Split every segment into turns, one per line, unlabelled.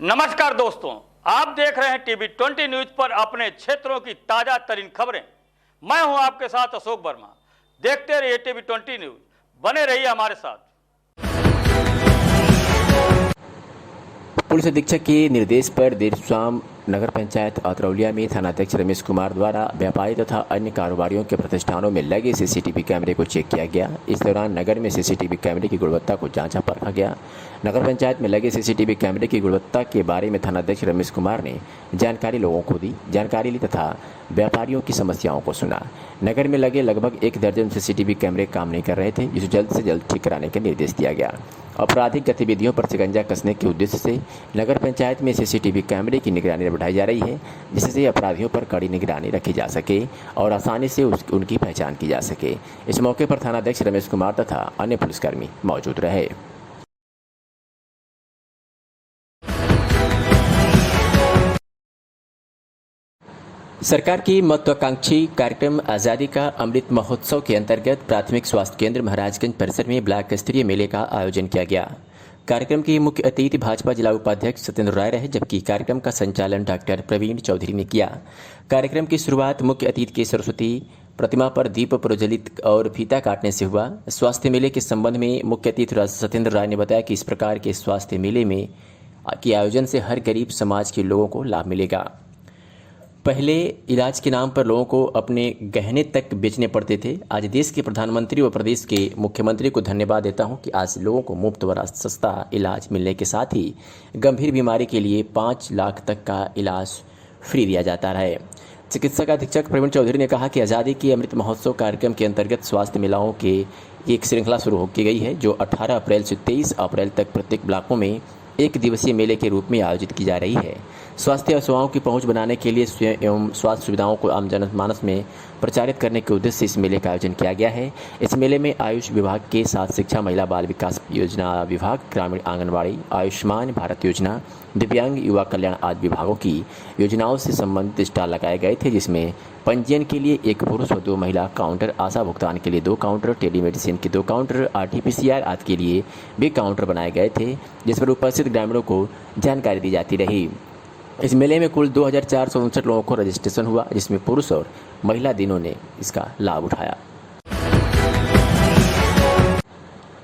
नमस्कार दोस्तों, आप देख रहे हैं टीवी 20 न्यूज पर अपने क्षेत्रों की ताजा तरीन खबरें। मैं हूं आपके साथ अशोक वर्मा। देखते रहिए टीवी 20 न्यूज, बने रहिए हमारे साथ।
पुलिस अधीक्षक के निर्देश पर देर शाम नगर पंचायत अतरौलिया में थानाध्यक्ष रमेश कुमार द्वारा व्यापारी तथा अन्य कारोबारियों के प्रतिष्ठानों में लगे सीसीटीवी कैमरे को चेक किया गया। इस दौरान नगर में सीसीटीवी कैमरे की गुणवत्ता को जांचा परखा गया। नगर पंचायत में लगे सीसीटीवी कैमरे की गुणवत्ता के बारे में थानाध्यक्ष रमेश कुमार ने जानकारी लोगों को दी, जानकारी ली तथा व्यापारियों की समस्याओं को सुना। नगर में लगे लगभग 1 दर्जन सीसीटीवी कैमरे काम नहीं कर रहे थे, जिसे जल्द से जल्द ठीक कराने के निर्देश दिया गया। आपराधिक गतिविधियों पर शिकंजा कसने के उद्देश्य से नगर पंचायत में सीसीटीवी कैमरे की निगरानी बढ़ाई जा रही है, जिससे अपराधियों पर कड़ी निगरानी रखी जा सके और आसानी से उनकी पहचान की जा सके। इस मौके पर थानाध्यक्ष रमेश कुमार तथा अन्य पुलिसकर्मी मौजूद रहे। सरकार की महत्वाकांक्षी कार्यक्रम आज़ादी का अमृत महोत्सव के अंतर्गत प्राथमिक स्वास्थ्य केंद्र महाराजगंज परिसर में ब्लॉक स्तरीय मेले का आयोजन किया गया। कार्यक्रम के मुख्य अतिथि भाजपा जिला उपाध्यक्ष सत्येंद्र राय रहे, जबकि कार्यक्रम का संचालन डॉक्टर प्रवीण चौधरी ने किया। कार्यक्रम की शुरुआत मुख्य अतिथि के सरस्वती प्रतिमा पर दीप प्रज्वलित और फीता काटने से हुआ। स्वास्थ्य मेले के संबंध में मुख्य अतिथि सत्येंद्र राय ने बताया कि इस प्रकार के स्वास्थ्य मेले में के आयोजन से हर गरीब समाज के लोगों को लाभ मिलेगा। पहले इलाज के नाम पर लोगों को अपने गहने तक बेचने पड़ते थे। आज देश के प्रधानमंत्री व प्रदेश के मुख्यमंत्री को धन्यवाद देता हूं कि आज लोगों को मुफ्त व सस्ता इलाज मिलने के साथ ही गंभीर बीमारी के लिए 5 लाख तक का इलाज फ्री दिया जाता है। चिकित्सक अधीक्षक प्रवीण चौधरी ने कहा कि आज़ादी के अमृत महोत्सव कार्यक्रम के अंतर्गत स्वास्थ्य मेलाओं के एक श्रृंखला शुरू की गई है, जो 18 अप्रैल से 23 अप्रैल तक प्रत्येक ब्लॉकों में 1 दिवसीय मेले के रूप में आयोजित की जा रही है। स्वास्थ्य सेवाओं की पहुंच बनाने के लिए स्वयं एवं स्वास्थ्य सुविधाओं को आम जनमानस में प्रचारित करने के उद्देश्य से इस मेले का आयोजन किया गया है। इस मेले में आयुष विभाग के साथ शिक्षा, महिला बाल विकास योजना विभाग, ग्रामीण आंगनबाड़ी, आयुष्मान भारत योजना, दिव्यांग युवा कल्याण आदि विभागों की योजनाओं से संबंधित स्टॉल लगाए गए थे, जिसमें पंजीयन के लिए 1 पुरुष व 2 महिला काउंटर, आशा भुगतान के लिए 2 काउंटर, टेलीमेडिसिन के 2 काउंटर, RT-PCR आदि के लिए भी काउंटर बनाए गए थे, जिस पर उपस्थित ग्रामीणों को जानकारी दी जाती रही। इस मेले में कुल 2459 लोगों को रजिस्ट्रेशन हुआ, जिसमें पुरुष और महिला तीनों ने इसका लाभ उठाया।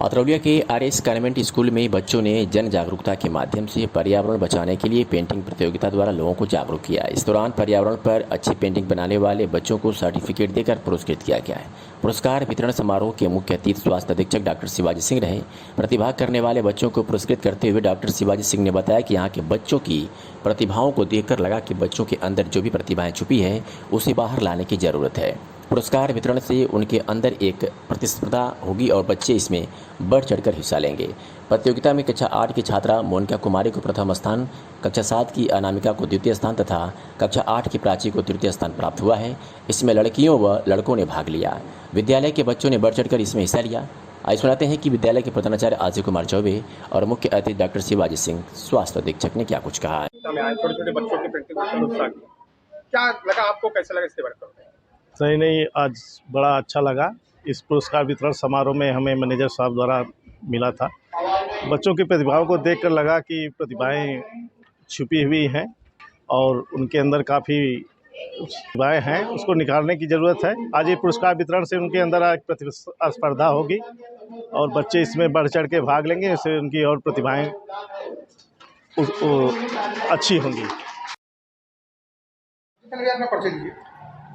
अतरौलिया के RS कॉन्वेंट स्कूल में बच्चों ने जन जागरूकता के माध्यम से पर्यावरण बचाने के लिए पेंटिंग प्रतियोगिता द्वारा लोगों को जागरूक किया। इस दौरान पर्यावरण पर अच्छी पेंटिंग बनाने वाले बच्चों को सर्टिफिकेट देकर पुरस्कृत किया गया है। पुरस्कार वितरण समारोह के मुख्य अतिथि स्वास्थ्य अधीक्षक डॉक्टर शिवाजी सिंह रहे। प्रतिभाग करने वाले बच्चों को पुरस्कृत करते हुए डॉक्टर शिवाजी सिंह ने बताया कि यहाँ के बच्चों की प्रतिभाओं को देखकर लगा कि बच्चों के अंदर जो भी प्रतिभाएं छुपी है उसे बाहर लाने की ज़रूरत है। पुरस्कार वितरण से उनके अंदर एक प्रतिस्पर्धा होगी और बच्चे इसमें बढ़ चढ़कर हिस्सा लेंगे। प्रतियोगिता में कक्षा 8 की छात्रा मोनिका कुमारी को प्रथम स्थान, कक्षा 7 की अनामिका को द्वितीय स्थान तथा कक्षा 8 की प्राची को तृतीय स्थान प्राप्त हुआ है। इसमें लड़कियों व लड़कों ने भाग लिया। विद्यालय के बच्चों ने बढ़ चढ़कर इसमें हिस्सा लिया। आइए सुनाते हैं कि विद्यालय के प्रधानाचार्य अजय कुमार चौबे और मुख्य अतिथि डॉक्टर शिवाजी सिंह स्वास्थ्य अधीक्षक ने क्या कुछ कहा।
छोटे बच्चों की पेंटिंग क्या लगा आपको, कैसा लगा इसके बारे में?
सही नहीं, आज बड़ा अच्छा लगा। इस पुरस्कार वितरण समारोह में हमें मैनेजर साहब द्वारा मिला था। बच्चों की प्रतिभाओं को देखकर लगा कि प्रतिभाएं छुपी हुई हैं और उनके अंदर काफ़ी प्रतिभाएं हैं, उसको निकालने की ज़रूरत है। आज ये पुरस्कार वितरण से उनके अंदर एक प्रतिस्पर्धा होगी और बच्चे इसमें बढ़ चढ़ के भाग लेंगे, इससे उनकी और प्रतिभाएं अच्छी होंगी।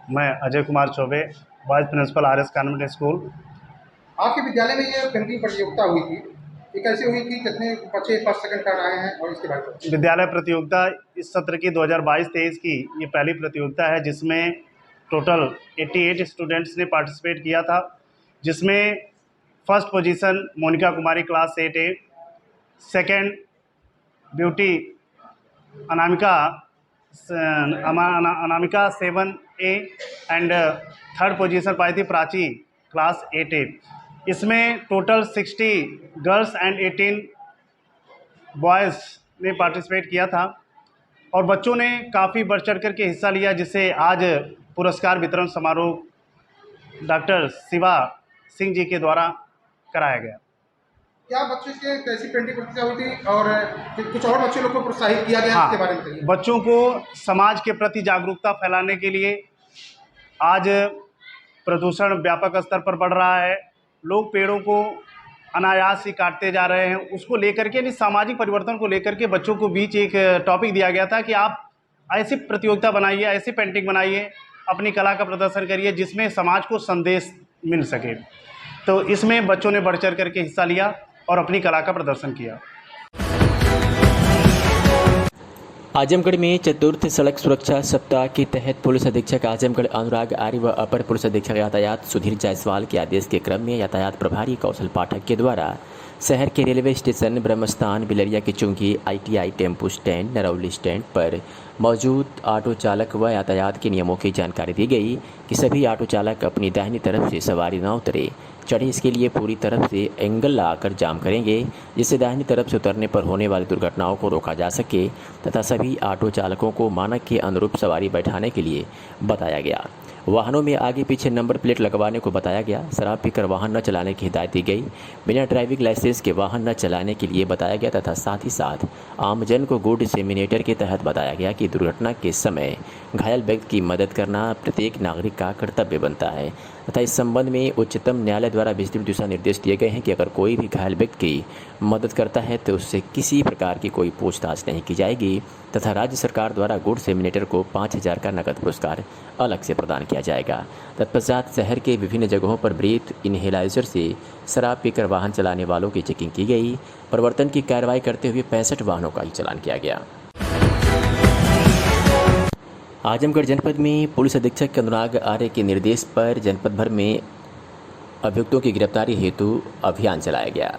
मैं Ajay Kumar Chaubey, vice principal RS convent school.
आपके विद्यालय में ये पेंटिंग प्रतियोगिता हुई थी, ये कैसे हुई थी, कितने बच्चे फर्स्ट सेकंड कार्ड आए हैं और इसके बारे में?
विद्यालय प्रतियोगिता इस सत्र की 2022-23 की ये पहली प्रतियोगिता है, जिसमें टोटल 88 स्टूडेंट्स ने पार्टिसिपेट किया था, जिसमें first position Monika Kumari class 8A, second beauty Anamika 7A and third position पाई थी प्राची क्लास 8A। इसमें टोटल 60 गर्ल्स एंड 18 बॉयज़ ने पार्टिसिपेट किया था और बच्चों ने काफ़ी बढ़ चढ़ कर के हिस्सा लिया, जिससे आज पुरस्कार वितरण समारोह डॉक्टर शिवा सिंह जी के द्वारा कराया गया।
क्या बच्चे के कैसी पेंटिंग प्रतियोगिता हुई थी और कुछ और बच्चे लोग को प्रोत्साहित किया गया
हाँ,
इसके बारे में बताइए।
बच्चों को समाज के प्रति जागरूकता फैलाने के लिए आज प्रदूषण व्यापक स्तर पर बढ़ रहा है, लोग पेड़ों को अनायास ही काटते जा रहे हैं, उसको लेकर के सामाजिक परिवर्तन को लेकर के बच्चों को बीच एक टॉपिक दिया गया था कि आप ऐसी प्रतियोगिता बनाइए, ऐसी पेंटिंग बनाइए, अपनी कला का प्रदर्शन करिए जिसमें समाज को संदेश मिल सके। तो इसमें बच्चों ने बढ़ चढ़ करके हिस्सा लिया और अपनी कला का प्रदर्शन किया।
आजमगढ़ में चतुर्थ सड़क सुरक्षा सप्ताह के तहत पुलिस अधीक्षक आजमगढ़ अनुराग आर्य व अपर पुलिस अधीक्षक यातायात सुधीर जायसवाल के आदेश के क्रम में यातायात प्रभारी कौशल पाठक के द्वारा शहर के रेलवे स्टेशन, ब्रह्मस्थान, बिलरिया की चुंगी, ITI tempo stand, Narauli stand पर मौजूद ऑटो चालक व यातायात के नियमों की जानकारी दी गई कि सभी ऑटो चालक अपनी दाहिनी तरफ से सवारी न उतरे, चढ़े इसके लिए पूरी तरफ से एंगल लगाकर जाम करेंगे, जिससे दाहिनी तरफ से उतरने पर होने वाली दुर्घटनाओं को रोका जा सके तथा सभी ऑटो चालकों को मानक के अनुरूप सवारी बैठाने के लिए बताया गया। वाहनों में आगे पीछे नंबर प्लेट लगवाने को बताया गया। शराब पीकर वाहन न चलाने की हिदायत दी गई। बिना ड्राइविंग लाइसेंस के वाहन न चलाने के लिए बताया गया तथा साथ ही साथ आमजन को गुड सेमिनेटर के तहत बताया गया कि दुर्घटना के समय घायल व्यक्ति की मदद करना प्रत्येक नागरिक का कर्तव्य बनता है तथा इस संबंध में उच्चतम न्यायालय द्वारा विस्तृत दिशा निर्देश दिए गए हैं कि अगर कोई भी घायल व्यक्ति की मदद करता है तो उससे किसी प्रकार की कोई पूछताछ नहीं की जाएगी तथा राज्य सरकार द्वारा गुड सेमिनेटर को 5,000 का नकद पुरस्कार अलग से प्रदान किया जाएगा। तत्पश्चात शहर के विभिन्न जगहों पर ब्रीथ इनहेलाइजर से शराब पीकर वाहन चलाने वालों की चेकिंग की गई। प्रवर्तन की कार्रवाई करते हुए 65 वाहनों का चालान किया गया। आजमगढ़ जनपद में पुलिस अधीक्षक अनुराग आर्य के निर्देश पर जनपद भर में अभियुक्तों की गिरफ्तारी हेतु अभियान चलाया गया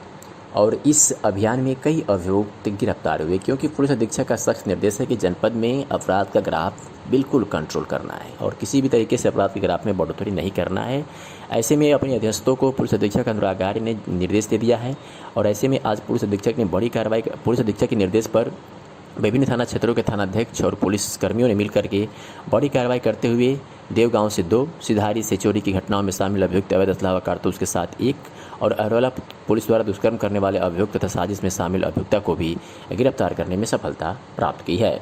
और इस अभियान में कई अभियुक्त गिरफ्तार हुए, क्योंकि पुलिस अधीक्षक का सख्त निर्देश है कि जनपद में अपराध का ग्राफ बिल्कुल कंट्रोल करना है और किसी भी तरीके से अपराध के ग्राफ में बढ़ोतरी नहीं करना है। ऐसे में अपने अध्यक्षों को पुलिस अधीक्षक अनुराग आर्य ने निर्देश दे दिया है और ऐसे में आज पुलिस अधीक्षक ने बड़ी कार्रवाई, पुलिस अधीक्षक के निर्देश पर विभिन्न थाना क्षेत्रों के थानाध्यक्ष और पुलिस कर्मियों ने मिलकर के बड़ी कार्रवाई करते हुए देवगांव से 2, सिधारी से चोरी की घटनाओं में शामिल अभियुक्त अवैध असलाह कारतूस के साथ 1 और अरवला पुलिस द्वारा दुष्कर्म करने वाले अभियुक्त तथा साजिश में शामिल अभियुक्ता को भी गिरफ्तार करने में सफलता प्राप्त की है।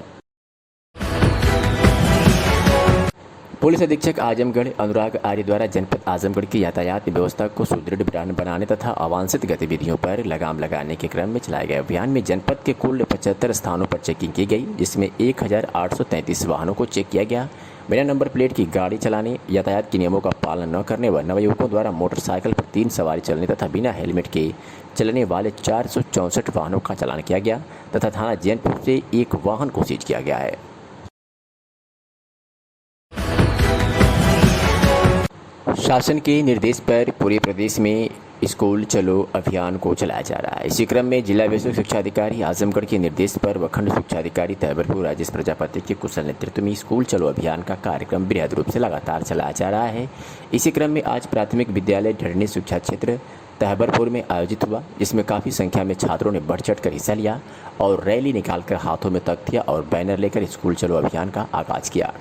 पुलिस अधीक्षक आजमगढ़ अनुराग आर्य द्वारा जनपद आजमगढ़ की यातायात व्यवस्था को सुदृढ़ बनाने तथा अवांछित गतिविधियों पर लगाम लगाने के क्रम में चलाए गए अभियान में जनपद के कुल 75 स्थानों पर चेकिंग की गई, जिसमें 1833 वाहनों को चेक किया गया। बिना नंबर प्लेट की गाड़ी चलाने, यातायात के नियमों का पालन न करने व नवयुवकों द्वारा मोटरसाइकिल पर 3 सवारी चलने तथा बिना हेलमेट के चलने वाले 464 वाहनों का चालान किया गया तथा थाना जैनपुर से 1 वाहन को सीज किया गया है। शासन के निर्देश पर पूरे प्रदेश में स्कूल चलो अभियान को चलाया जा रहा है। इसी क्रम में जिला विशेष शिक्षा अधिकारी आजमगढ़ के निर्देश पर व खंड शिक्षा अधिकारी तहबरपुर राजेश प्रजापति के कुशल नेतृत्व में स्कूल चलो अभियान का कार्यक्रम बृहद रूप से लगातार चलाया जा रहा है। इसी क्रम में आज प्राथमिक विद्यालय ढरनी शिक्षा क्षेत्र तहबरपुर में आयोजित हुआ, जिसमें काफ़ी संख्या में छात्रों ने बढ़ चढ़ कर हिस्सा लिया और रैली निकालकर हाथों में तख्तियाँ और बैनर लेकर स्कूल चलो अभियान का आगाज किया।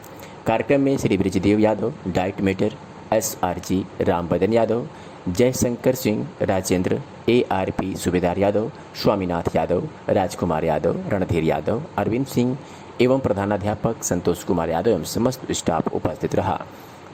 कार्यक्रम में Shri Brijdev Yadav, DIET mentor SRG Rambadan Yadav, Jaishankar Singh Rajendra, ARP Subedar Yadav, Swaminath Yadav, Rajkumar Yadav, Randhir Yadav, Arvind Singh एवं प्रधानाध्यापक संतोष कुमार यादव एवं समस्त स्टाफ उपस्थित रहा।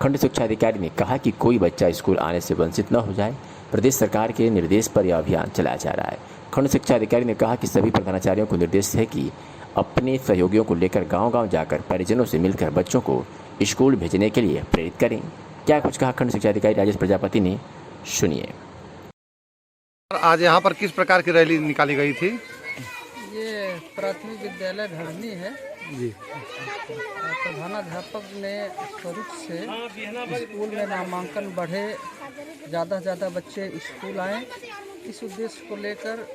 खंड शिक्षा अधिकारी ने कहा कि कोई बच्चा स्कूल आने से वंचित न हो जाए। प्रदेश सरकार के निर्देश पर यह अभियान चलाया जा रहा है। खंड शिक्षा अधिकारी ने कहा कि सभी प्रधानाचार्यों को निर्देश है कि अपने सहयोगियों को लेकर गाँव-गाँव जाकर परिजनों से मिलकर बच्चों को स्कूल भेजने के लिए प्रेरित करें। क्या कुछ कहा खंड शिक्षा अधिकारी राजेश प्रजापति ने, सुनिए।
आज यहाँ पर किस प्रकार की रैली निकाली गई थी?
ये प्राथमिक विद्यालय ढरनी है
जी।
प्रधानाध्यापक ने स्वरूप से स्कूल में नामांकन बढ़े, ज़्यादा से ज़्यादा बच्चे स्कूल आएँ, इस उद्देश्य को लेकर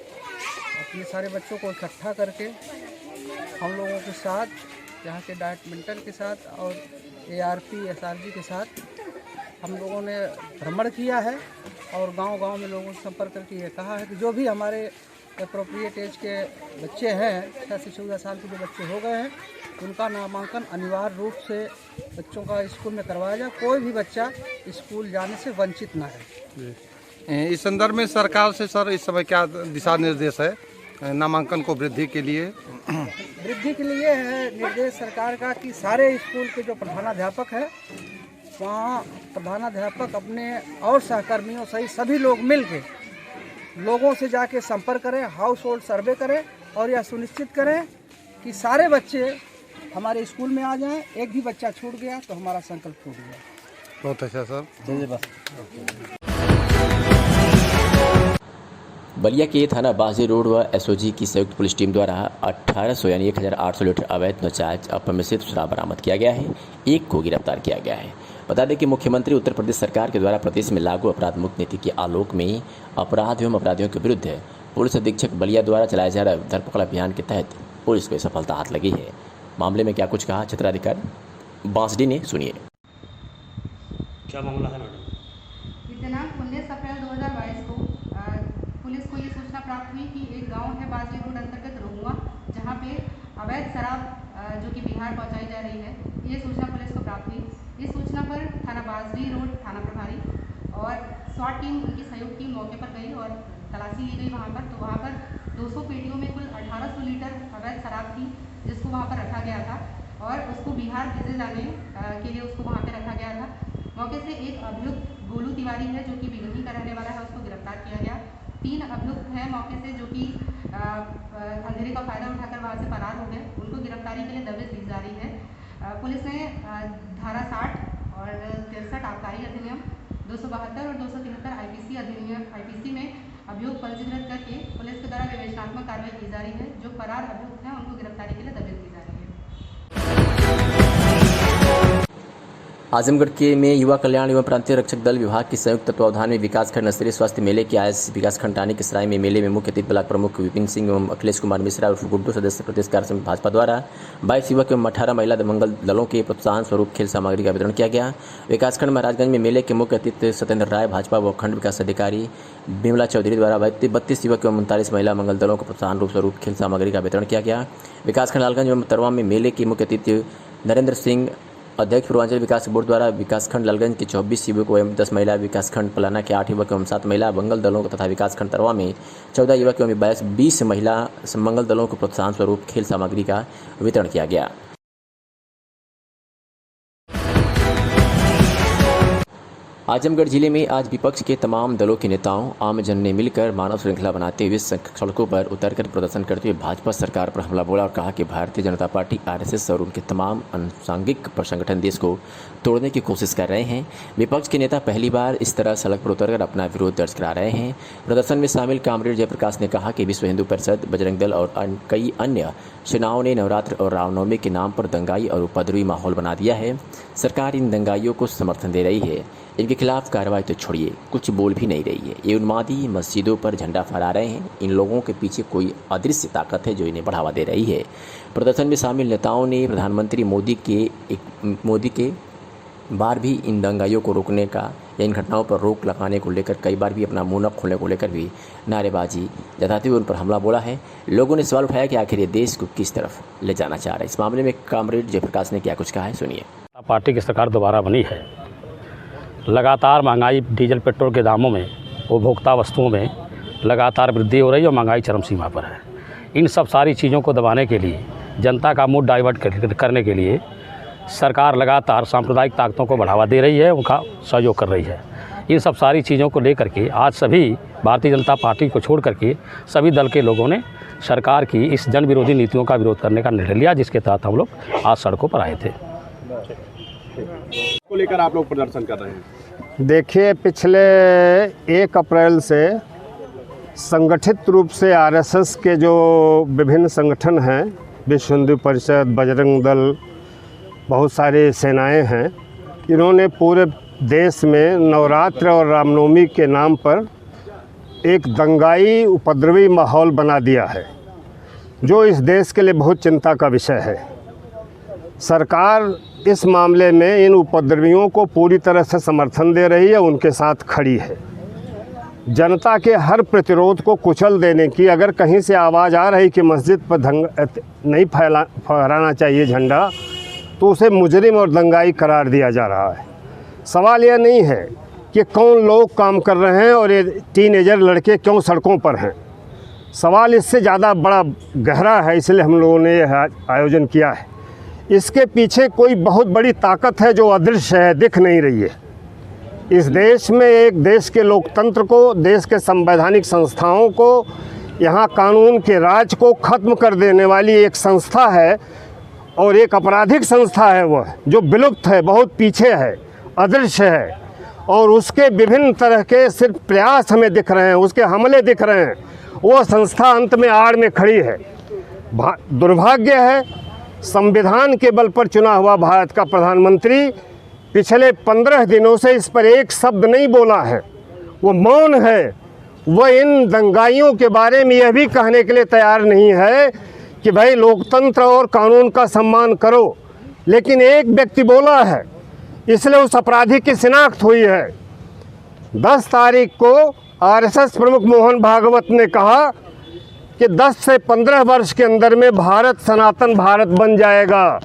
अपने सारे बच्चों को इकट्ठा करके हम लोगों के साथ, यहाँ के डाइट मेंटर के साथ और ARP SRG के साथ हम लोगों ने भ्रमण किया है और गांव-गांव में लोगों से संपर्क करके ये कहा है कि जो भी हमारे एप्रोप्रिएट एज के बच्चे हैं, 6 से 14 साल के जो बच्चे हो गए हैं, उनका नामांकन अनिवार्य रूप से बच्चों का स्कूल में करवाया जाए। कोई भी बच्चा स्कूल जाने से वंचित ना है।
इस संदर्भ में सरकार से सर इस समय क्या दिशा निर्देश है नामांकन को वृद्धि के लिए?
वृद्धि के लिए है निर्देश सरकार का कि सारे स्कूल के जो प्रधानाध्यापक है वहाँ प्रधानाध्यापक अपने और सहकर्मियों सहित सभी लोग मिल के लोगों से जाके संपर्क करें, हाउस होल्ड सर्वे करें और यह सुनिश्चित करें कि सारे बच्चे हमारे स्कूल में आ जाएं। एक भी बच्चा छूट गया तो हमारा संकल्प छूट गया।
बहुत अच्छा सर।
बलिया के थाना बाजी रोड व एसओजी की संयुक्त पुलिस टीम द्वारा 1800 यानी 1800 लीटर अवैध नजायज अपमिश्रित शराब बरामद किया गया है। एक को गिरफ्तार किया गया है। बता दें कि मुख्यमंत्री उत्तर प्रदेश सरकार के द्वारा प्रदेश में लागू अपराध मुक्त नीति के आलोक में अपराध एवं अपराधियों के विरुद्ध पुलिस अधीक्षक बलिया द्वारा चलाए जा रहे धरपकड़ अभियान के तहत पुलिस को सफलता हाथ लगी है। मामले में क्या कुछ कहा क्षेत्राधिकारी बांसडी ने, सुनिए।
क्या मामला है मैडम?
दिनांक 19 अप्रैल 2022 को पुलिस को ये सूचना प्राप्त हुई कि एक गांव है बाजरी रोड अंतर्गत रोहुआ, जहां पे अवैध शराब जो कि बिहार पहुंचाई जा रही है, ये सूचना पुलिस को प्राप्त हुई। इस सूचना पर थाना बाजरी रोड थाना प्रभारी और स्वाट टीम उनकी संयुक्त टीम मौके पर गई और तलाशी ली गई वहाँ पर। तो वहाँ पर 200 पेटियों में कुल 1800 लीटर अवैध शराब थी, जिसको वहाँ पर रखा गया था और उसको बिहार भेजे जाने के लिए उसको वहाँ पर रखा गया था। मौके से एक अभियुक्त गोलू तिवारी है जो कि बिगनी का रहने वाला है, उसको गिरफ्तार किया गया। 3 अभियुक्त हैं मौके से जो कि अंधेरे का फायदा उठाकर वहाँ से फरार हो गए। उनको गिरफ्तारी के लिए दबिश दी जा रही है। पुलिस ने धारा 60 और 63 आबकारी अधिनियम 272 और 273 आईपीसी में अभियोग पंजीकृत करके पुलिस के द्वारा विवेचनात्मक कार्रवाई की जा रही है। जो फरार अभियुक्त हैं उनको गिरफ्तारी के लिए दबिश दी जा रही है।
आजमगढ़ के में युवा कल्याण एवं प्रांतीय रक्षक दल विभाग की संयुक्त तत्वावधान में विकासखंड स्तरीय स्वास्थ्य मेले के आज विकासखंड टानी के सराय में मेले में मुख्य अतिथि ब्लॉक प्रमुख विपिन सिंह एवं अखिलेश कुमार मिश्रा और गुड्डू सदस्य प्रदेश कार्य समिति भाजपा द्वारा 22 युवक एवं 18 महिला मंगल दलों के प्रोत्साहन स्वरूप खेल सामग्री का वितरण किया गया। विकासखंड महाराजगंज में मेले के मुख्य अतिथि सत्येंद्र राय भाजपा व खंड विकास अधिकारी बिमला चौधरी द्वारा 32 युवक एवं 39 महिला मंगल दलों को प्रोत्साहन रूप स्वरूप खेल सामग्री का वितरण किया गया। विकासखंड लालगंज एवं तरवा में मेले के मुख्य अतिथि नरेंद्र सिंह अध्यक्ष पूर्वांचल विकास बोर्ड द्वारा विकासखंड लालगंज के 24 युवकों एवं 10 महिला, विकासखंड पलाना के 8 युवक एवं 7 महिला मंगल दलों को तथा विकासखंड तरवा में 14 युवक एवं 20 महिला मंगल दलों को प्रोत्साहन स्वरूप खेल सामग्री का वितरण किया गया। आजमगढ़ जिले में आज विपक्ष के तमाम दलों के नेताओं आमजन ने मिलकर मानव श्रृंखला बनाते हुए सड़कों पर उतरकर प्रदर्शन करते हुए भाजपा सरकार पर हमला बोला और कहा कि भारतीय जनता पार्टी आरएसएस और उनके तमाम अनुसांगिक संगठन देश को तोड़ने की कोशिश कर रहे हैं। विपक्ष के नेता पहली बार इस तरह सड़क पर उतरकर अपना विरोध दर्ज करा रहे हैं। प्रदर्शन में शामिल कामरेड जयप्रकाश ने कहा कि विश्व हिंदू परिषद, बजरंग दल और कई अन्य सेनाओं ने नवरात्र और रामनवमी के नाम पर दंगाई और उपद्रवी माहौल बना दिया है। सरकार इन दंगाइयों को समर्थन दे रही है। इनके खिलाफ कार्रवाई तो छोड़िए, कुछ बोल भी नहीं रही है। ये उन्मादी मस्जिदों पर झंडा फहरा रहे हैं। इन लोगों के पीछे कोई अदृश्य ताकत है जो इन्हें बढ़ावा दे रही है। प्रदर्शन में शामिल नेताओं ने प्रधानमंत्री मोदी के बार भी इन दंगाइयों को रोकने का या इन घटनाओं पर रोक लगाने को लेकर कई बार भी अपना मुंह न खोलने को लेकर भी नारेबाजी जताते हुए उन पर हमला बोला है। लोगों ने सवाल उठाया कि आखिर ये देश को किस तरफ ले जाना चाह रहा है। इस मामले में कामरेड जयप्रकाश ने क्या कुछ कहा है, सुनिए।
पार्टी की सरकार दोबारा बनी है। लगातार महंगाई, डीजल पेट्रोल के दामों में, उपभोक्ता वस्तुओं में लगातार वृद्धि हो रही है और महंगाई चरम सीमा पर है। इन सब सारी चीज़ों को दबाने के लिए, जनता का मूड डाइवर्ट करने के लिए सरकार लगातार सांप्रदायिक ताकतों को बढ़ावा दे रही है, उनका सहयोग कर रही है। इन सब सारी चीज़ों को लेकर के आज सभी भारतीय जनता पार्टी को छोड़ करके सभी दल के लोगों ने सरकार की इस जन विरोधी नीतियों का विरोध करने का निर्णय लिया, जिसके तहत हम लोग आज सड़कों पर आए थे।
को लेकर आप लोग प्रदर्शन कर रहे हैं?
देखिए, पिछले 1 अप्रैल से संगठित रूप से आरएसएस के जो विभिन्न संगठन हैं, विश्व हिंदू परिषद, बजरंग दल, बहुत सारी सेनाएं हैं, इन्होंने पूरे देश में नवरात्र और रामनवमी के नाम पर एक दंगाई उपद्रवी माहौल बना दिया है, जो इस देश के लिए बहुत चिंता का विषय है। सरकार इस मामले में इन उपद्रवियों को पूरी तरह से समर्थन दे रही है, उनके साथ खड़ी है। जनता के हर प्रतिरोध को कुचल देने की अगर कहीं से आवाज़ आ रही कि मस्जिद पर नहीं फहराना चाहिए झंडा, तो उसे मुजरिम और दंगाई करार दिया जा रहा है। सवाल यह नहीं है कि कौन लोग काम कर रहे हैं और ये टीनेजर लड़के क्यों सड़कों पर हैं। सवाल इससे ज़्यादा बड़ा गहरा है, इसलिए हम लोगों ने यह आयोजन किया है। इसके पीछे कोई बहुत बड़ी ताकत है जो अदृश्य है, दिख नहीं रही है। इस देश में एक देश के लोकतंत्र को, देश के संवैधानिक संस्थाओं को, यहाँ कानून के राज को ख़त्म कर देने वाली एक संस्था है और एक आपराधिक संस्था है वह, जो विलुप्त है, बहुत पीछे है, अदृश्य है, और उसके विभिन्न तरह के सिर्फ प्रयास हमें दिख रहे हैं, उसके हमले दिख रहे हैं। वो संस्था अंत में आड़ में खड़ी है। दुर्भाग्य है, संविधान के बल पर चुना हुआ भारत का प्रधानमंत्री पिछले 15 दिनों से इस पर एक शब्द नहीं बोला है, वो मौन है। वह इन दंगाइयों के बारे में यह भी कहने के लिए तैयार नहीं है कि भाई लोकतंत्र और कानून का सम्मान करो, लेकिन एक व्यक्ति बोला है, इसलिए उस अपराधी की शिनाख्त हुई है। 10 तारीख को आरएसएस प्रमुख मोहन भागवत ने कहा कि 10 से 15 वर्ष के अंदर में भारत सनातन भारत बन जाएगा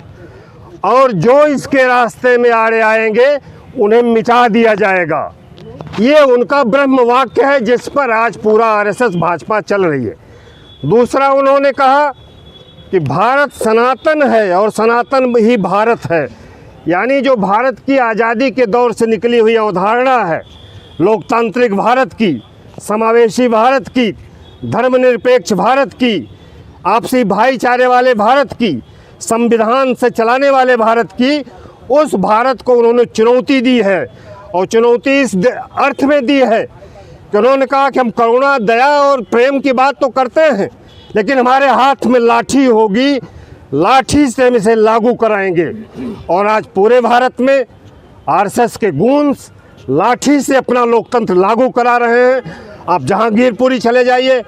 और जो इसके रास्ते में आड़े आएंगे उन्हें मिटा दिया जाएगा। ये उनका ब्रह्म वाक्य है जिस पर आज पूरा आरएसएस भाजपा चल रही है। दूसरा, उन्होंने कहा कि भारत सनातन है और सनातन ही भारत है, यानी जो भारत की आज़ादी के दौर से निकली हुई अवधारणा है, लोकतांत्रिक भारत की, समावेशी भारत की, धर्मनिरपेक्ष भारत की, आपसी भाईचारे वाले भारत की, संविधान से चलाने वाले भारत की, उस भारत को उन्होंने चुनौती दी है। और चुनौती इस अर्थ में दी है कि उन्होंने कहा कि हम करुणा, दया और प्रेम की बात तो करते हैं, लेकिन हमारे हाथ में लाठी होगी, लाठी से हम इसे लागू कराएंगे। और आज पूरे भारत में आरएसएस के गूंज लाठी से अपना लोकतंत्र लागू करा रहे हैं। आप जहांगीरपुरी चले जाइए,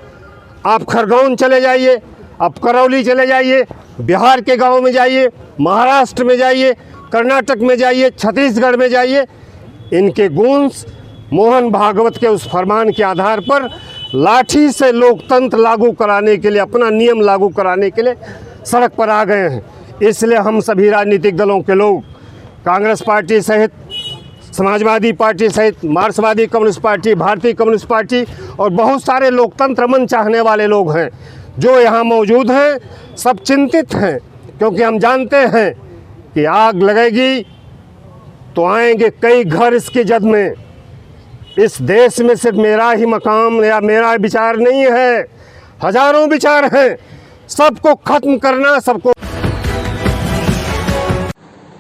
आप खरगोन चले जाइए, आप करौली चले जाइए, बिहार के गांव में जाइए, महाराष्ट्र में जाइए, कर्नाटक में जाइए, छत्तीसगढ़ में जाइए, इनके गूंज मोहन भागवत के उस फरमान के आधार पर लाठी से लोकतंत्र लागू कराने के लिए, अपना नियम लागू कराने के लिए सड़क पर आ गए हैं। इसलिए हम सभी राजनीतिक दलों के लोग, कांग्रेस पार्टी सहित, समाजवादी पार्टी सहित, मार्क्सवादी कम्युनिस्ट पार्टी, भारतीय कम्युनिस्ट पार्टी और बहुत सारे लोकतंत्र अमन चाहने वाले लोग हैं जो यहाँ मौजूद हैं, सब चिंतित हैं, क्योंकि हम जानते हैं कि आग लगेगी तो आएंगे कई घर इसकी जद में। इस देश में सिर्फ मेरा ही मकाम या मेरा विचार नहीं है, हजारों विचार हैं, सबको खत्म करना, सबको।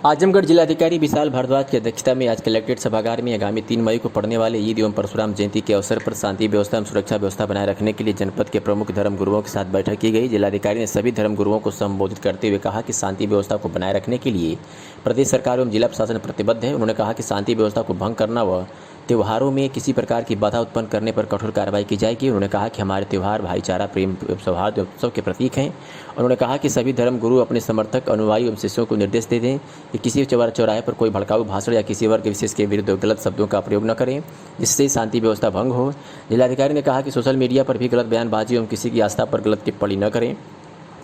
आजमगढ़ जिलाधिकारी विशाल भारद्वाज की अध्यक्षता में आज कलेक्ट्रेट सभागार में आगामी 3 मई को पड़ने वाले ईद एवं परशुराम जयंती के अवसर पर शांति व्यवस्था एवं सुरक्षा व्यवस्था बनाए रखने के लिए जनपद के प्रमुख धर्म गुरुओं के साथ बैठक की गई। जिलाधिकारी ने सभी धर्म गुरुओं को संबोधित करते हुए कहा कि शांति व्यवस्था को बनाए रखने के लिए प्रदेश सरकार एवं जिला प्रशासन प्रतिबद्ध है। उन्होंने कहा कि शांति व्यवस्था को भंग करना व त्योहारों में किसी प्रकार की बाधा उत्पन्न करने पर कठोर कार्रवाई की जाएगी। उन्होंने कहा कि हमारे त्यौहार भाईचारा, प्रेम, सौहार्द उत्सव के प्रतीक हैं। उन्होंने कहा कि सभी धर्म गुरु अपने समर्थक, अनुयायी एवं शिष्यों को निर्देश दे दें कि किसी चौराहे पर कोई भड़काऊ भाषण या किसी वर्ग विशेष के विरुद्ध गलत शब्दों का प्रयोग न करें, जिससे शांति व्यवस्था भंग हो। जिलाधिकारी ने कहा कि सोशल मीडिया पर भी गलत बयानबाजी एवं किसी की आस्था पर गलत टिप्पणी न करें,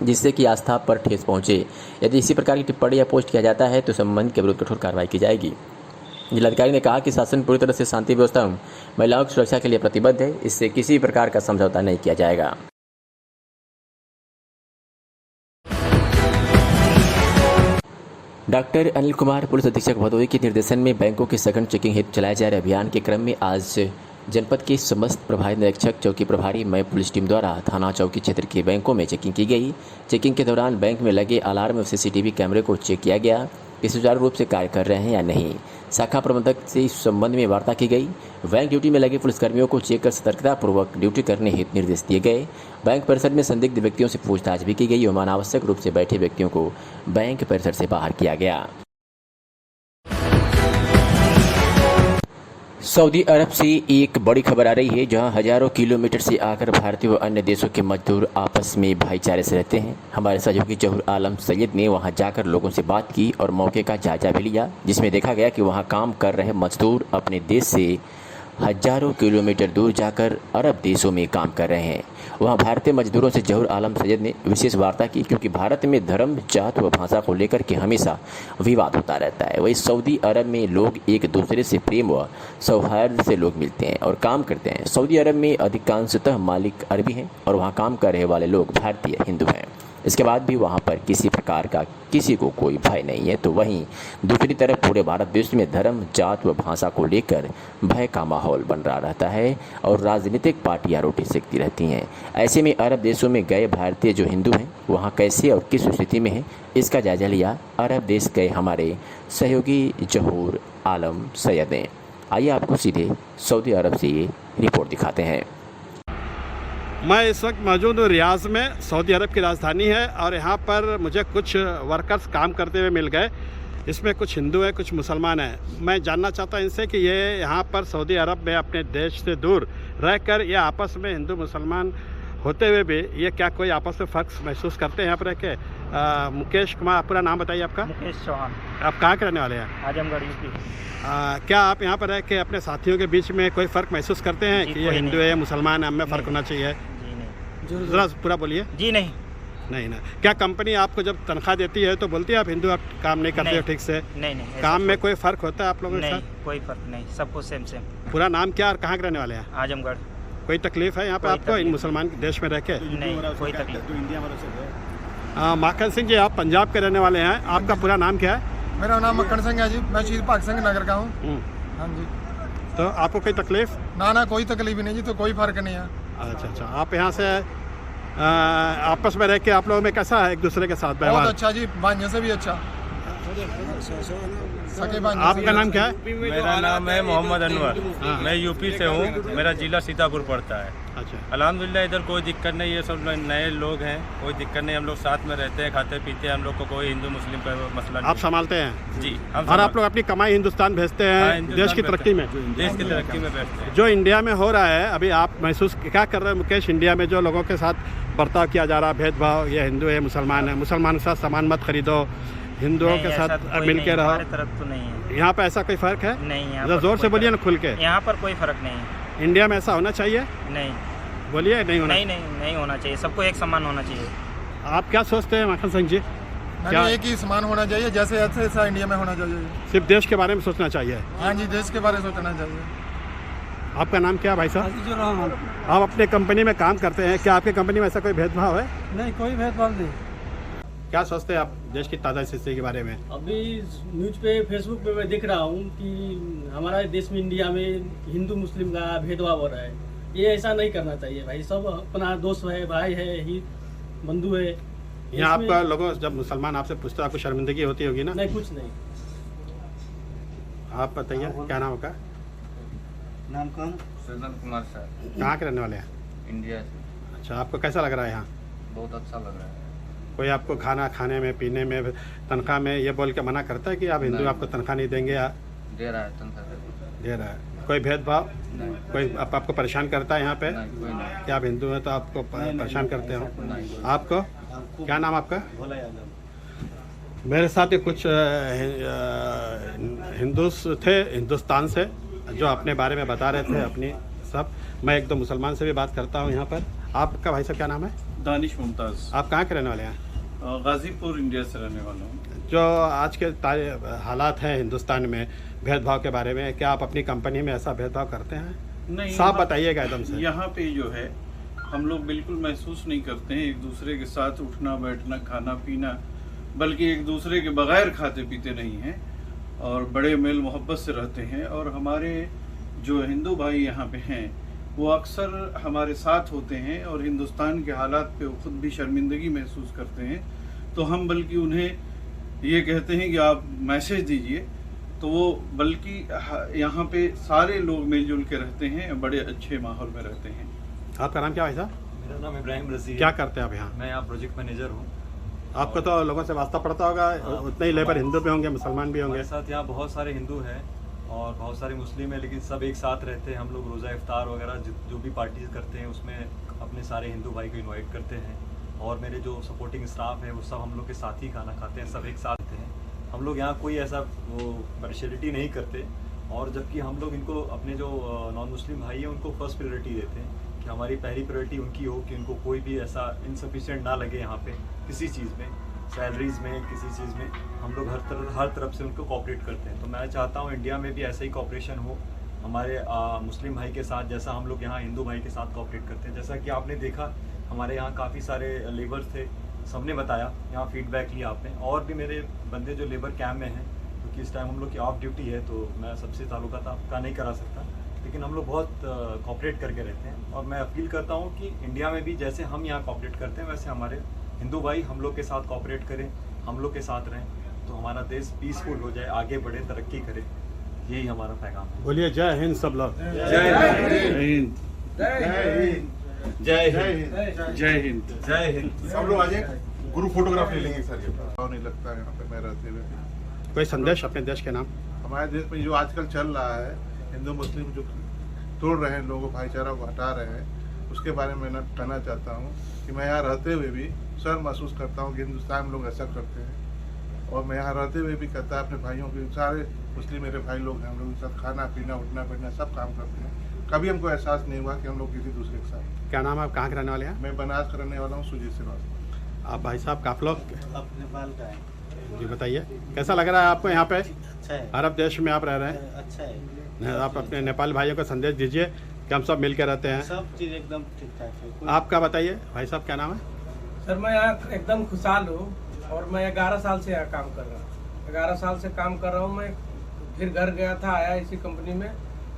जिससे कि आस्था पर ठेस पहुंचे। यदि इसी प्रकार की टिप्पणी या पोस्ट किया जाता है तो संबंधित के विरुद्ध कठोर कार्रवाई की जाएगी। जिलाधिकारी ने कहा कि शासन पूरी तरह से शांति व्यवस्था एवं महिलाओं की सुरक्षा के लिए प्रतिबद्ध है, इससे किसी प्रकार का समझौता नहीं किया जाएगा। डॉक्टर अनिल कुमार पुलिस अधीक्षक भदोही के निर्देशन में बैंकों के सघन चेकिंग हेतु चलाए जा रहे अभियान के क्रम में आज जनपद के समस्त प्रभारी निरीक्षक, चौकी प्रभारी, मय पुलिस टीम द्वारा थाना चौकी क्षेत्र के बैंकों में चेकिंग की गई। चेकिंग के दौरान बैंक में लगे अलार्म और सीसीटीवी कैमरे को चेक किया गया कि सुचारू रूप से कार्य कर रहे हैं या नहीं। शाखा प्रबंधक से इस संबंध में वार्ता की गई। बैंक ड्यूटी में लगे पुलिसकर्मियों को चेक कर सतर्कतापूर्वक ड्यूटी करने हेतु निर्देश दिए गए। बैंक परिसर में संदिग्ध व्यक्तियों से पूछताछ भी की गई और अनावश्यक रूप से बैठे व्यक्तियों को बैंक परिसर से बाहर किया गया। सऊदी अरब से एक बड़ी खबर आ रही है, जहां हजारों किलोमीटर से आकर भारतीय व अन्य देशों के मजदूर आपस में भाईचारे से रहते हैं। हमारे सहयोगी जहूर आलम सैयद ने वहां जाकर लोगों से बात की और मौके का जायजा भी लिया, जिसमें देखा गया कि वहां काम कर रहे मजदूर अपने देश से हजारों किलोमीटर दूर जाकर अरब देशों में काम कर रहे हैं। वहां भारतीय मजदूरों से जहूर आलम सैयद ने विशेष वार्ता की, क्योंकि भारत में धर्म, जात व भाषा को लेकर के हमेशा विवाद होता रहता है। वही सऊदी अरब में लोग एक दूसरे से प्रेम व सौहार्द से लोग मिलते हैं और काम करते हैं। सऊदी अरब में अधिकांशतः मालिक अरबी हैं और वहाँ काम कर रहे वाले लोग भारतीय हिंदू हैं। इसके बाद भी वहाँ पर किसी प्रकार का किसी को कोई भय नहीं है, तो वहीं दूसरी तरफ पूरे भारत देश में धर्म, जात व भाषा को लेकर भय का माहौल बन रहा रहता है और राजनीतिक पार्टियां रोटी सेकती रहती हैं। ऐसे में अरब देशों में गए भारतीय जो हिंदू हैं वहाँ कैसे और किस स्थिति में हैं, इसका जायजा लिया अरब देश गए हमारे सहयोगी जहूर आलम सैयद ने। आइए आपको सीधे सऊदी अरब से ये रिपोर्ट दिखाते हैं।
मैं इस वक्त मौजूद हूँ रियाज में, सऊदी अरब की राजधानी है, और यहाँ पर मुझे कुछ वर्कर्स काम करते हुए मिल गए। इसमें कुछ हिंदू हैं, कुछ मुसलमान हैं। मैं जानना चाहता हूँ इनसे कि ये यहाँ पर सऊदी अरब में अपने देश से दूर रहकर ये आपस में हिंदू मुसलमान होते हुए भी ये क्या कोई आपस में फ़र्क महसूस करते हैं यहाँ पर रह के? मुकेश कुमार, आप पूरा नाम बताइए आपका?
मुकेश चौहान।
आप कहाँ के रहने वाले हैं?
आजमगढ़ यूपी।
क्या आप यहाँ पर रह के अपने साथियों के बीच में कोई फ़र्क महसूस करते हैं कि ये हिंदू है, मुसलमान है, हमें फ़र्क होना चाहिए?
जी नहीं।
ज़रा पूरा बोलिए।
जी नहीं।
नहीं ना। क्या कंपनी आपको जब तनख्वाह देती है तो बोलती है आप हिंदू, आप काम नहीं करते हो ठीक से?
नहीं।
काम में कोई फ़र्क होता है आप लोगों के साथ?
कोई फ़र्क नहीं, सबको सेम।
पूरा नाम क्या और कहाँ के रहने वाले हैं?
आजमगढ़।
कोई तकलीफ़ है यहाँ पे आपको इन मुसलमान देश में रह के?
नहीं, कोई तकलीफ।
माखन सिंह जी, आप पंजाब के रहने वाले हैं, आपका पूरा नाम क्या है?
मेरा नाम मक्खन सिंह है जी, मैं शहीद भगत सिंह नगर का हूँ। हाँ जी।
तो आपको कोई तकलीफ़?
ना कोई तकलीफ नहीं जी, तो कोई फ़र्क नहीं है।
अच्छा। आप यहाँ से आपस में रह के आप लोगों में कैसा है एक दूसरे के साथ व्यवहार?
बहुत अच्छा जी, भाइयों से भी अच्छा।
आपका नाम क्या है?
मेरा नाम है मोहम्मद अनवर। मैं यूपी से हूँ, मेरा जिला सीतापुर पड़ता है।
अच्छा।
अल्हम्दुलिल्लाह इधर कोई दिक्कत नहीं, ये सब नए लोग हैं, कोई दिक्कत नहीं। हम लोग साथ में रहते हैं, खाते पीते हैं, हम लोग को कोई हिंदू मुस्लिम का मसला नहीं।
आप संभालते हैं?
जी।
और आप लोग अपनी कमाई हिंदुस्तान भेजते हैं देश की तरक्की में?
देश की तरक्की में भेजते हैं।
जो इंडिया में हो रहा है अभी, आप महसूस क्या कर रहे हैं मुकेश? इंडिया में जो लोगों के साथ बर्ताव किया जा रहा है, भेदभाव, ये हिंदू है, मुसलमान है, मुसलमान के साथ सामान मत खरीदो, हिंदुओं के साथ मिल के रहो,
तरफ तो नहीं है।
यहाँ पे ऐसा कोई फ़र्क है?
नहीं।
जोर से बोलिए ना, खुल के।
यहाँ पर कोई फ़र्क नहीं है।
इंडिया में ऐसा होना चाहिए?
नहीं।
बोलिए। नहीं होना?
नहीं होना चाहिए, सबको एक समान होना चाहिए।
आप क्या सोचते हैं माखन सिंह जी?
क्या एक ही समान होना चाहिए, जैसे ऐसा इंडिया में होना चाहिए।
सिर्फ देश के बारे में सोचना चाहिए?
हाँ जी, देश के बारे में सोचना चाहिए।
आपका नाम क्या है भाई साहब? आप अपने कंपनी में काम करते हैं, क्या आपके कंपनी में ऐसा कोई भेदभाव है?
नहीं, कोई भेदभाव नहीं।
क्या सोचते हैं आप देश की ताज़ा स्थिति के बारे में?
अभी न्यूज़ पे, फेसबुक पे मैं देख रहा हूँ कि हमारे देश में, इंडिया में हिंदू मुस्लिम का भेदभाव हो रहा है। ये ऐसा नहीं करना चाहिए भाई, सब अपना दोस्त है, भाई है, ही बंधु है।
यहाँ आपका लोगों जब मुसलमान आपसे पूछते आपको शर्मिंदगी होती होगी ना?
नहीं, कुछ नहीं।
आप बताइए, क्या नाम होगा?
नाम कौन? सज्जन कुमार सर।
कहाँ के रहने वाले हैं?
इंडिया से।
अच्छा, आपको कैसा लग रहा है यहाँ?
बहुत अच्छा लग रहा है।
कोई आपको खाना खाने में, पीने में, तनख्वाह में ये बोल के मना करता है कि आप हिंदू, आपको तनख्वाह नहीं देंगे? या
दे रहा है, तनख्वाह दे
रहा है। कोई भेदभाव? कोई आपको परेशान करता है यहाँ पे? कि आप हिंदू हैं तो आपको परेशान करते हो? आपको क्या नाम आपका? मेरे साथ ही कुछ हिंदूस थे हिंदुस्तान से, जो अपने बारे में बता रहे थे अपनी सब। मैं एक दो मुसलमान से भी बात करता हूँ यहाँ पर। आपका भाई साहब क्या नाम है?
दानिश मुमताज़।
आप कहाँ के रहने वाले हैं?
गाज़ीपुर, इंडिया से रहने वाला हूँ।
जो आज के हालात हैं हिंदुस्तान में भेदभाव के बारे में, क्या आप अपनी कंपनी में ऐसा भेदभाव करते हैं?
नहीं,
साफ बताइएगा एकदम से।
यहाँ पे जो है हम लोग बिल्कुल महसूस नहीं करते हैं एक दूसरे के साथ उठना बैठना, खाना पीना, बल्कि एक दूसरे के बगैर खाते पीते नहीं हैं और बड़े मेल मोहब्बत से रहते हैं। और हमारे जो हिंदू भाई यहाँ पे हैं वो अक्सर हमारे साथ होते हैं और हिंदुस्तान के हालात पे वो खुद भी शर्मिंदगी महसूस करते हैं, तो हम बल्कि उन्हें ये कहते हैं कि आप मैसेज दीजिए, तो वो बल्कि यहाँ पे सारे लोग मिलजुल के रहते हैं, बड़े अच्छे माहौल में रहते हैं।
आपका नाम क्या है साहब?
मेरा नाम इब्राहिम रज़ी है।
क्या करते हैं आप यहाँ?
मैं यहाँ प्रोजेक्ट मैनेजर हूँ।
आपको तो लोगों से वास्ता पड़ता होगा, उतने ही लेबर हिंदू भी होंगे, मुसलमान भी होंगे।
हमारे साथ यहाँ बहुत सारे हिंदू हैं और बहुत सारे मुस्लिम हैं, लेकिन सब एक साथ रहते हैं। हम लोग रोज़ा इफ्तार वगैरह जो भी पार्टीज करते हैं उसमें अपने सारे हिंदू भाई को इनवाइट करते हैं, और मेरे जो सपोर्टिंग स्टाफ है वो सब हम लोग के साथ ही खाना खाते हैं, सब एक साथ हैं। हम लोग यहाँ कोई ऐसा वो पार्शियलिटी नहीं करते और जबकि हम लोग इनको अपने जो नॉन मुस्लिम भाई हैं उनको फर्स्ट प्रायोरिटी देते हैं कि हमारी पहली प्रायोरिटी उनकी हो कि उनको कोई भी ऐसा इनसफिशिएंट ना लगे यहाँ पे किसी चीज़ में, सैलरीज़ में, किसी चीज़ में। हम लोग हर तरफ से उनको कोऑपरेट करते हैं। तो मैं चाहता हूँ इंडिया में भी ऐसा ही कोऑपरेशन हो हमारे मुस्लिम भाई के साथ, जैसा हम लोग यहाँ हिंदू भाई के साथ कोऑपरेट करते हैं। जैसा कि आपने देखा हमारे यहाँ काफ़ी सारे लेबर्स थे, सबने बताया, यहाँ फीडबैक लिया आपने। और भी मेरे बंदे जो लेबर कैम्प में हैं, क्योंकि इस टाइम हम लोग की ऑफ ड्यूटी है तो मैं सबसे ताल्लुकात आपका नहीं करा सकता, लेकिन हम लोग बहुत कोऑपरेट करके रहते हैं। और मैं अपील करता हूँ कि इंडिया में भी जैसे हम यहाँ कोऑपरेट करते हैं वैसे हमारे हिंदू भाई हम लोग के साथ कोऑपरेट करें, हम लोग के साथ रहें, तो हमारा देश पीसफुल हो जाए, आगे बढ़े, तरक्की करे। यही हमारा पैगाम है।
बोलिए जय हिंद सब लोग।
जय हिंद, जय हिंद, जय हिंद, जय हिंद।
सब लोग आज एक ग्रुप फोटोग्राफ ले लेंगे सर। ये नहीं लगता है यहाँ पे मैं रहते हुए।
कोई संदेश अपने देश के नाम?
हमारे देश में जो आजकल चल रहा है, हिंदू मुस्लिम जो तोड़ रहे हैं, लोगों भाईचारा को हटा रहे हैं, उसके बारे में मैं कहना चाहता हूँ कि मैं यहाँ रहते हुए भी शर्म महसूस करता हूँ कि हिंदुस्तान में लोग ऐसा करते हैं। और मैं यहाँ रहते हुए भी कहता अपने भाइयों के, सारे मुस्लिम मेरे भाई लोग हैं, हम लोग के साथ खाना पीना, उठना बैठना सब काम करते हैं। कभी हमको एहसास नहीं हुआ कि हम लोग किसी दूसरे के साथ।
क्या नाम है, आप कहाँ के रहने वाले हैं?
मैं बनारस का रहने वाला हूँ, सुजीत श्रीवास्तव।
आप भाई साहब काफ लोग
नेपाल का है।
जी बताइए, कैसा लग रहा है आपको यहाँ पे?
अच्छा है।
अरब देश में आप रह रहे हैं।
अच्छा है।
आप अपने नेपाल भाइयों को संदेश दीजिए कि हम सब मिल के रहते हैं।
सब चीज़ एकदम ठीक ठाक है।
आपका बताइए भाई साहब, क्या नाम है?
सर मैं यहाँ एकदम खुशहाल हूँ और मैं 11 साल से यहाँ काम कर रहा हूँ। 11 साल से काम कर रहा हूँ मैं। फिर घर गया था, आया इसी कंपनी में,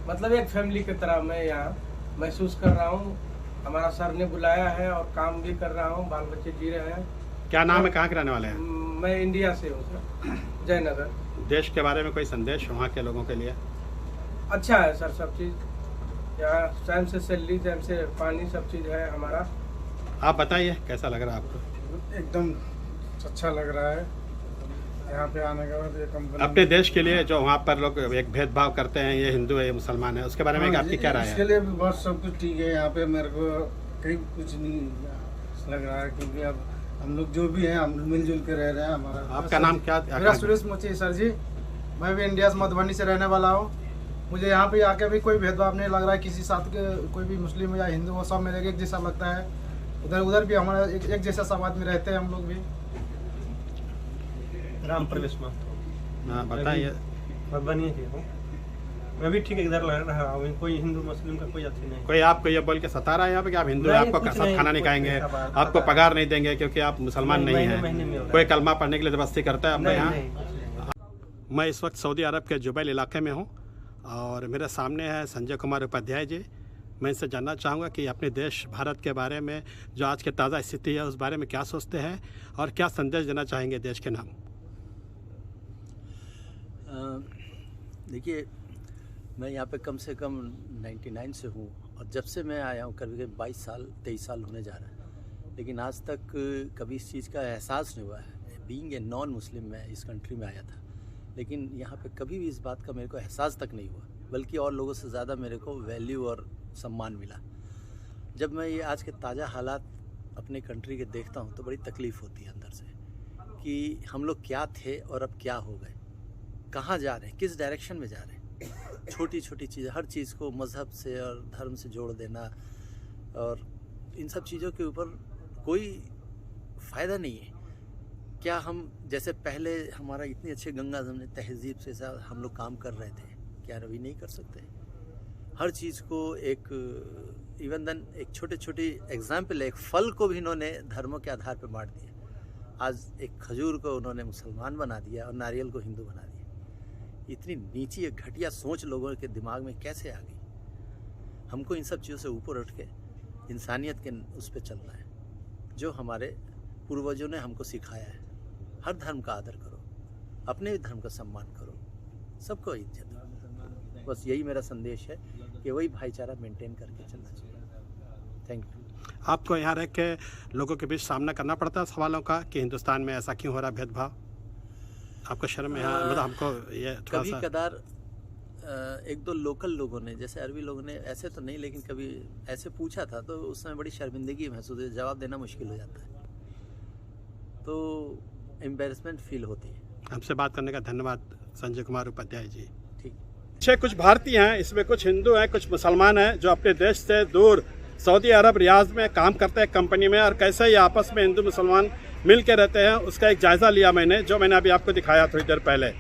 मतलब एक फैमिली की तरह मैं यहाँ महसूस कर रहा हूँ। हमारा सर ने बुलाया है और काम भी कर रहा हूँ, बाल बच्चे जी रहे हैं।
क्या नाम है, कहाँ के रहने वाले हैं?
मैं इंडिया से हूँ सर, जयनगर।
देश के बारे में कोई संदेश वहाँ के लोगों के लिए?
अच्छा है सर, सब चीज़ यहाँ टाइम से सैलरी, टाइम से पानी, सब चीज़ है हमारा।
आप बताइए कैसा लग रहा है आपको?
एकदम अच्छा लग रहा है यहाँ पे आने के बाद। ये कंपनी
अपने देश के लिए जो वहाँ पर लोग एक भेदभाव करते हैं, ये हिंदू है ये मुसलमान है, उसके बारे में आपकी क्या राय है?
इसके लिए भी बहुत सब कुछ ठीक है। यहाँ पे मेरे को कहीं कुछ नहीं लग रहा है, क्योंकि अब हम लोग जो भी हैं हम मिलजुल के रह रहे हैं। हमारा
आपका नाम क्या?
मेरा सुरेश मोची सर जी। मैं भी इंडिया से मधुबनी से रहने वाला हूँ। मुझे यहाँ पे आके भी कोई भेदभाव नहीं लग रहा है किसी साथ के, कोई भी मुस्लिम या हिंदू हो, सब मेरे एक जैसा लगता है। उधर भी हमारा एक जैसा सब आदमी रहते हैं हम लोग भी।
राम प्रवेश
हाँ बताइए।
मधुबनी से हूँ मैं भी, ठीक इधर लग रहा हूँ। कोई हिंदू मुस्लिम का कोई अच्छी नहीं।
कोई आपको ये बोल के सता रहा है यहाँ पे कि आप हिंदू हैं, आपको साथ खाना नहीं खाएंगे, आपको पगार नहीं देंगे क्योंकि आप मुसलमान नहीं हैं, कोई कलमा पढ़ने के लिए जबरदस्ती करता है आपको यहाँ? मैं इस वक्त सऊदी अरब के जुबैल इलाके में हूँ और मेरे सामने है संजय कुमार उपाध्याय जी। मैं इनसे जानना चाहूँगा कि अपने देश भारत के बारे में जो आज की ताज़ा स्थिति है उस बारे में क्या सोचते हैं और क्या संदेश देना चाहेंगे देश के नाम?
देखिए, मैं यहाँ पे कम से कम 99 से हूँ और जब से मैं आया हूँ करीब 22 साल 23 साल होने जा रहा है, लेकिन आज तक कभी इस चीज़ का एहसास नहीं हुआ है। बीइंग ए नॉन मुस्लिम मैं इस कंट्री में आया था, लेकिन यहाँ पे कभी भी इस बात का मेरे को एहसास तक नहीं हुआ, बल्कि और लोगों से ज़्यादा मेरे को वैल्यू और सम्मान मिला। जब मैं ये आज के ताज़ा हालात अपने कंट्री के देखता हूँ तो बड़ी तकलीफ़ होती है अंदर से कि हम लोग क्या थे और अब क्या हो गए, कहाँ जा रहे हैं, किस डायरेक्शन में जा रहे हैं। छोटी छोटी चीज़ें, हर चीज़ को मज़हब से और धर्म से जोड़ देना और इन सब चीज़ों के ऊपर कोई फ़ायदा नहीं है। क्या हम जैसे पहले हमारा इतनी अच्छे गंगा जमने तहजीब से हम लोग काम कर रहे थे, क्या अभी नहीं कर सकते? हर चीज़ को एक इवन देन एक छोटे छोटी एग्जाम्पल है, एक फल को भी इन्होंने धर्मों के आधार पर बांट दिया। आज एक खजूर को उन्होंने मुसलमान बना दिया और नारियल को हिंदू बना दिया। इतनी नीची एक घटिया सोच लोगों के दिमाग में कैसे आ गई? हमको इन सब चीज़ों से ऊपर उठ के इंसानियत के उस पर चलना है जो हमारे पूर्वजों ने हमको सिखाया है। हर धर्म का आदर करो, अपने भी धर्म का सम्मान करो, सबको इज्जत दो। बस यही मेरा संदेश है कि वही भाईचारा मेंटेन करके चलना चाहिए। Thank you.
आपको यहाँ रह के लोगों के बीच सामना करना पड़ता है सवालों का कि हिंदुस्तान में ऐसा क्यों हो रहा है भेदभाव? आपको शर्म है यहाँ, मतलब हमको ये
कभी कदार एक दो लोकल लोगों ने, जैसे अरबी लोगों ने, ऐसे तो नहीं लेकिन कभी ऐसे पूछा था तो उस समय बड़ी शर्मिंदगी महसूस हुई, जवाब देना मुश्किल हो जाता है, तो एम्बेरसमेंट फील होती है।
हमसे बात करने का धन्यवाद संजय कुमार उपाध्याय जी।
ठीक।
कुछ भारतीय हैं, इसमें कुछ हिंदू हैं, कुछ मुसलमान हैं जो अपने देश से दूर सऊदी अरब रियाद में काम करते हैं कंपनी में, और कैसे ये आपस में हिंदू मुसलमान मिल के रहते हैं उसका एक जायज़ा लिया मैंने, जो मैंने अभी आपको दिखाया थोड़ी देर पहले।